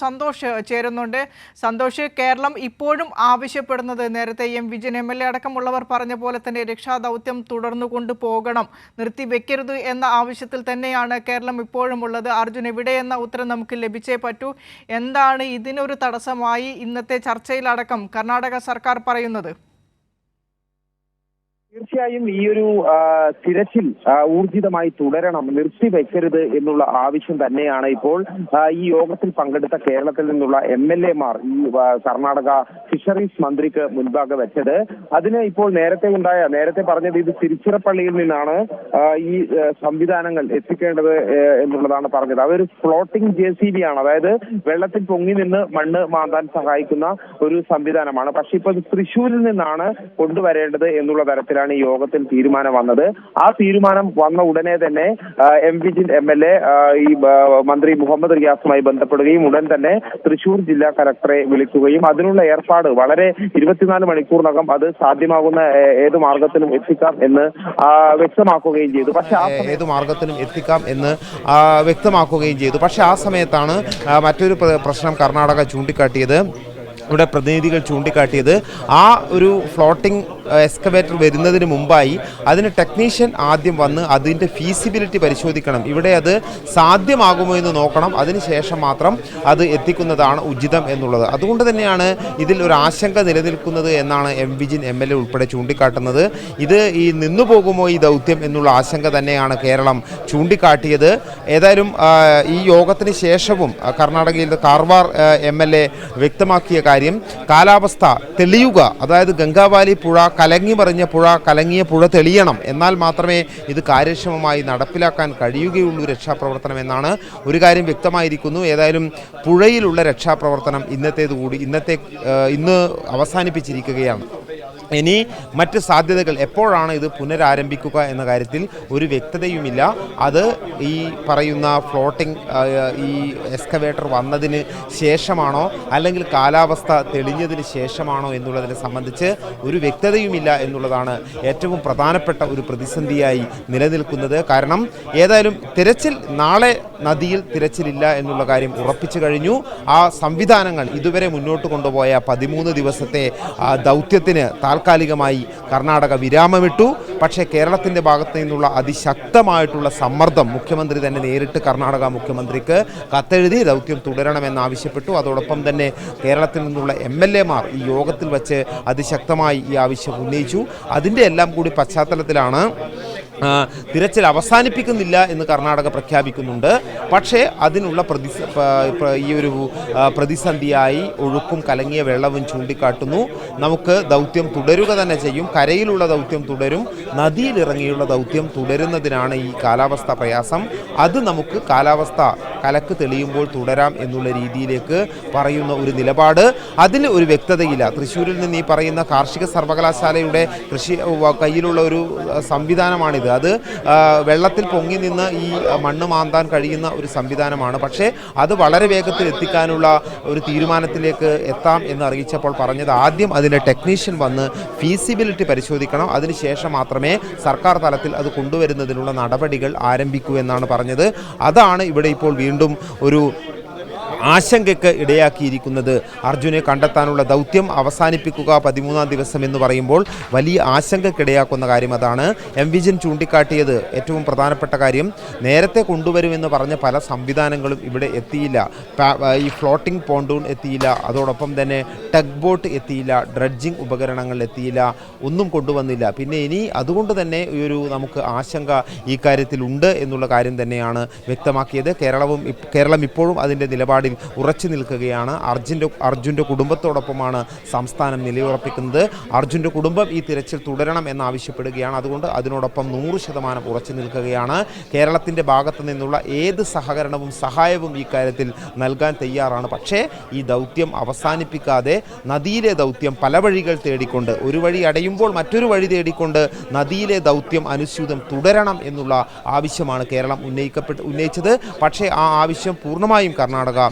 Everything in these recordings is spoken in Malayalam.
സന്തോഷ് ചേരുന്നുണ്ട്. സന്തോഷ്, കേരളം ഇപ്പോഴും ആവശ്യപ്പെടുന്നത് നേരത്തെ വിജയൻ MLA അടക്കമുള്ളവർ പറഞ്ഞ പോലെ തന്നെ രക്ഷാദൗത്യം തുടർന്നു കൊണ്ടുപോകണം, നിർത്തിവെക്കരുത് എന്ന ആവശ്യത്തിൽ തന്നെയാണ് കേരളം ഇപ്പോഴും ഉള്ളത്. അർജുൻ എവിടെയെന്ന ഉത്തരം നമുക്ക് ലഭിച്ചേ പറ്റൂ. എന്താണ് ഇതിനൊരു തടസ്സമായി ഇന്നത്തെ ചർച്ചയിലടക്കം കർണാടക സർക്കാർ പറയുന്നത്? തീർച്ചയായും ഈ ഒരു തിരച്ചിൽ ഊർജിതമായി തുടരണം, നിർത്തിവെക്കരുത് എന്നുള്ള ആവശ്യം തന്നെയാണ് ഇപ്പോൾ ഈ യോഗത്തിൽ പങ്കെടുത്ത കേരളത്തിൽ നിന്നുള്ള MLA-മാർ ഈ കർണാടക ഫിഷറീസ് മന്ത്രിക്ക് മുൻപാകെ വെച്ചത്. അതിന് ഇപ്പോൾ നേരത്തെ പറഞ്ഞത് ഇത് തിരുച്ചിറപ്പള്ളിയിൽ നിന്നാണ് ഈ സംവിധാനങ്ങൾ എത്തിക്കേണ്ടത് എന്നുള്ളതാണ് പറഞ്ഞത്. അതൊരു ഫ്ലോട്ടിംഗ് JCB ആണ്, അതായത് വെള്ളത്തിൽ പൊങ്ങി നിന്ന് മണ്ണ് മാന്താൻ സഹായിക്കുന്ന ഒരു സംവിധാനമാണ്. പക്ഷെ ഇപ്പോൾ തൃശ്ശൂരിൽ നിന്നാണ് കൊണ്ടുവരേണ്ടത് എന്നുള്ള തരത്തിലാണ് ഈ യോഗത്തിൽ തീരുമാനം വന്നത്. ആ തീരുമാനം വന്ന ഉടനെ തന്നെ വിജയൻ MLA ഈ മന്ത്രി മുഹമ്മദ് റിയാസുമായി ബന്ധപ്പെടുകയും ഉടൻ തന്നെ തൃശൂർ ജില്ലാ കലക്ടറെ വിളിക്കുകയും അതിനുള്ള ഏർപ്പാട് വളരെ 24 മണിക്കൂറിനകം അത് സാധ്യമാകുന്ന ഏത് മാർഗത്തിലും എത്തിക്കാം എന്ന് വ്യക്തമാക്കുകയും ചെയ്തു. പക്ഷെ ഏത് മാർഗത്തിലും എത്തിക്കാം എന്ന് വ്യക്തമാക്കുകയും ചെയ്തു. പക്ഷെ ആ സമയത്താണ് മറ്റൊരു പ്രശ്നം കർണാടക ചൂണ്ടിക്കാട്ടിയത്. ഇവിടെ പ്രതിനിധികൾ ചൂണ്ടിക്കാട്ടിയത് ആ ഒരു ഫ്ലോട്ടിംഗ് എക്സ്കവേറ്റർ വരുന്നതിന് മുമ്പായി അതിന് ടെക്നീഷ്യൻ ആദ്യം വന്ന് അതിൻ്റെ ഫീസിബിലിറ്റി പരിശോധിക്കണം, ഇവിടെ അത് സാധ്യമാകുമോ എന്ന് നോക്കണം, അതിനുശേഷം മാത്രം അത് എത്തിക്കുന്നതാണ് ഉചിതം എന്നുള്ളത്. അതുകൊണ്ട് തന്നെയാണ് ഇതിൽ ഒരു ആശങ്ക നിലനിൽക്കുന്നത് എന്നാണ് വിജയൻ MLA ഉൾപ്പെടെ ചൂണ്ടിക്കാട്ടുന്നത്. ഇത് ഈ നിന്നു പോകുമോ ഈ ദൗത്യം എന്നുള്ള ആശങ്ക തന്നെയാണ് കേരളം ചൂണ്ടിക്കാട്ടിയത്. ഏതായാലും ഈ യോഗത്തിന് ശേഷവും കർണാടകയിലെ കാർവാർ MLA വ്യക്തമാക്കിയ കാര്യം, കാലാവസ്ഥ തെളിയുക, അതായത് ഗംഗാവാലി പുഴ കലങ്ങിയ പുഴ തെളിയണം, എന്നാൽ മാത്രമേ ഇത് കാര്യക്ഷമമായി നടപ്പിലാക്കാൻ കഴിയുകയുള്ളൂ രക്ഷാപ്രവർത്തനം എന്നാണ് ഒരു കാര്യം വ്യക്തമായിരിക്കുന്നു. ഏതായാലും പുഴയിലുള്ള രക്ഷാപ്രവർത്തനം ഇന്ന് അവസാനിപ്പിച്ചിരിക്കുകയാണ്. ഇനി മറ്റ് സാധ്യതകൾ എപ്പോഴാണ് ഇത് പുനരാരംഭിക്കുക എന്ന കാര്യത്തിൽ ഒരു വ്യക്തതയുമില്ല. അത് ഈ പറയുന്ന ഫ്ലോട്ടിംഗ് ഈ എക്സ്കവേറ്റർ വന്നതിന് ശേഷമാണോ അല്ലെങ്കിൽ കാലാവസ്ഥ തെളിഞ്ഞതിന് ശേഷമാണോ എന്നുള്ളതിനെ സംബന്ധിച്ച് ഒരു വ്യക്തതയുമില്ല എന്നുള്ളതാണ് ഏറ്റവും പ്രധാനപ്പെട്ട ഒരു പ്രതിസന്ധിയായി നിലനിൽക്കുന്നത്. കാരണം ഏതായാലും തിരച്ചിൽ നാളെ നദിയിൽ തിരച്ചിലില്ല എന്നുള്ള കാര്യം ഉറപ്പിച്ചു കഴിഞ്ഞു. ആ സംവിധാനങ്ങൾ ഇതുവരെ മുന്നോട്ട് കൊണ്ടുപോയ 13 ദിവസത്തെ ദൗത്യത്തിന് താൽക്കാലികമായി കർണാടക വിരാമമിട്ടു. പക്ഷേ കേരളത്തിൻ്റെ ഭാഗത്തു നിന്നുള്ള അതിശക്തമായിട്ടുള്ള സമ്മർദ്ദം മുഖ്യമന്ത്രി തന്നെ നേരിട്ട് കർണാടക മുഖ്യമന്ത്രിക്ക് കത്തെഴുതി ദൗത്യം തുടരണമെന്നാവശ്യപ്പെട്ടു. അതോടൊപ്പം തന്നെ കേരളത്തിൽ നിന്നുള്ള MLA-മാർ ഈ യോഗത്തിൽ വച്ച് അതിശക്തമായി ഈ ആവശ്യം ഉന്നയിച്ചു. അതിൻ്റെ എല്ലാം കൂടി പശ്ചാത്തലത്തിലാണ് തിരച്ചിൽ അവസാനിപ്പിക്കുന്നില്ല എന്ന് കർണാടക പ്രഖ്യാപിക്കുന്നുണ്ട്. പക്ഷേ അതിനുള്ള ഈ ഒരു പ്രതിസന്ധിയായി ഒഴുക്കും കലങ്ങിയ വെള്ളവും ചൂണ്ടിക്കാട്ടുന്നു. നമുക്ക് ദൗത്യം തുടരുക തന്നെ ചെയ്യും, കരയിലുള്ള ദൗത്യം തുടരും, നദിയിലിറങ്ങിയുള്ള ദൗത്യം തുടരുന്നതിനാണ് ഈ കാലാവസ്ഥ പ്രയാസം. അത് നമുക്ക് കാലാവസ്ഥ കലക്ക് തെളിയുമ്പോൾ തുടരാം എന്നുള്ള രീതിയിലേക്ക് പറയുന്ന ഒരു നിലപാട്, അതിന് ഒരു വ്യക്തതയില്ല. തൃശ്ശൂരിൽ നിന്ന് ഈ പറയുന്ന കാർഷിക സർവകലാശാലയുടെ കയ്യിലുള്ള ഒരു സംവിധാനമാണിത്. അത് വെള്ളത്തിൽ പൊങ്ങി നിന്ന് ഈ മണ്ണ് മാന്താൻ കഴിയുന്ന ഒരു സംവിധാനമാണ്. പക്ഷേ അത് വളരെ വേഗത്തിൽ എത്തിക്കാനുള്ള ഒരു തീരുമാനത്തിലേക്ക് എത്താം എന്ന് അറിയിച്ചപ്പോൾ പറഞ്ഞത് ആദ്യം അതിൻ്റെ ടെക്നീഷ്യൻ വന്ന് ഫീസിബിലിറ്റി പരിശോധിക്കണം, അതിനുശേഷം മാത്രമേ സർക്കാർ തലത്തിൽ അത് കൊണ്ടുവരുന്നതിനുള്ള നടപടികൾ ആരംഭിക്കൂ എന്നാണ് പറഞ്ഞത്. അതാണ് ഇവിടെ ഇപ്പോൾ വീണ്ടും ഒരു ആശങ്കയ്ക്ക് ഇടയാക്കിയിരിക്കുന്നത്. അർജുനെ കണ്ടെത്താനുള്ള ദൗത്യം അവസാനിപ്പിക്കുക 13-ാം ദിവസം എന്ന് പറയുമ്പോൾ വലിയ ആശങ്കയ്ക്കിടയാക്കുന്ന കാര്യം അതാണ്. വിജയൻ ചൂണ്ടിക്കാട്ടിയത് ഏറ്റവും പ്രധാനപ്പെട്ട കാര്യം, നേരത്തെ കൊണ്ടുവരുമെന്ന് പറഞ്ഞ പല സംവിധാനങ്ങളും ഇവിടെ എത്തിയില്ല. ഈ ഫ്ലോട്ടിംഗ് പോണ്ടൂൺ എത്തിയില്ല, അതോടൊപ്പം തന്നെ ടഗ് ബോട്ട് എത്തിയില്ല, ഡ്രഡ്ജിങ് ഉപകരണങ്ങൾ എത്തിയില്ല, ഒന്നും കൊണ്ടുവന്നില്ല. പിന്നെ ഇനി അതുകൊണ്ട് തന്നെ നമുക്ക് ആശങ്ക ഈ കാര്യത്തിലുണ്ട് എന്നുള്ള കാര്യം തന്നെയാണ് വ്യക്തമാക്കിയത്. കേരളം ഇപ്പോഴും അതിൻ്റെ നിലപാടിൽ ഉറച്ചു നിൽക്കുകയാണ്. അർജുൻ്റെ കുടുംബത്തോടൊപ്പമാണ് സംസ്ഥാനം നിലയുറപ്പിക്കുന്നത്. അർജുൻ്റെ കുടുംബം ഈ തിരച്ചിൽ തുടരണം എന്നാവശ്യപ്പെടുകയാണ്. അതുകൊണ്ട് അതിനോടൊപ്പം 100% ഉറച്ചു നിൽക്കുകയാണ്. കേരളത്തിൻ്റെ ഭാഗത്തു നിന്നുള്ള ഏത് സഹകരണവും സഹായവും ഈ കാര്യത്തിൽ നൽകാൻ തയ്യാറാണ്. പക്ഷേ ഈ ദൗത്യം അവസാനിപ്പിക്കാതെ നദിയിലെ ദൗത്യം പല വഴികൾ തേടിക്കൊണ്ട്, ഒരു വഴി അടയുമ്പോൾ മറ്റൊരു വഴി തേടിക്കൊണ്ട് നദിയിലെ ദൗത്യം അനുസ്യൂതം തുടരണം എന്നുള്ള ആവശ്യമാണ് കേരളം ഉന്നയിച്ചത്. പക്ഷേ ആ ആവശ്യം പൂർണ്ണമായും കർണാടക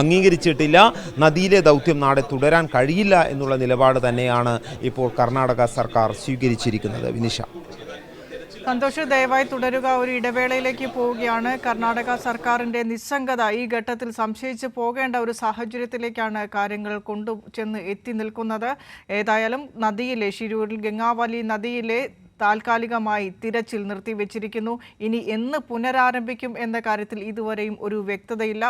അംഗീകരിച്ചിട്ടില്ല. നദിയിലെ ദൗത്യം നാളെ തുടരാൻ കഴിയില്ല എന്നുള്ള നിലപാട് തന്നെയാണ് ഇപ്പോൾ കർണാടക സർക്കാർ സ്വീകരിച്ചിരിക്കുന്നത്. വിനിഷ. സന്തോഷ്, ദയവായി തുടരുക. ഒരു ഇടവേളയിലേക്ക് പോവുകയാണ്. കർണാടക സർക്കാരിന്റെ നിസ്സംഗത ഈ ഘട്ടത്തിൽ സംശയിച്ച് പോകേണ്ട ഒരു സാഹചര്യത്തിലേക്കാണ് കാര്യങ്ങൾ കൊണ്ടുചെന്ന് എത്തി നിൽക്കുന്നത്. ഏതായാലും നദിയിലെ ഷിരൂരിൽ ഗംഗാവലി നദിയിലെ താൽക്കാലികമായി തിരച്ചിൽ നിർത്തിവെച്ചിരിക്കുന്നു. ഇനി എന്ന് പുനരാരംഭിക്കും എന്ന കാര്യത്തിൽ ഇതുവരെയും ഒരു വ്യക്തതയില്ല.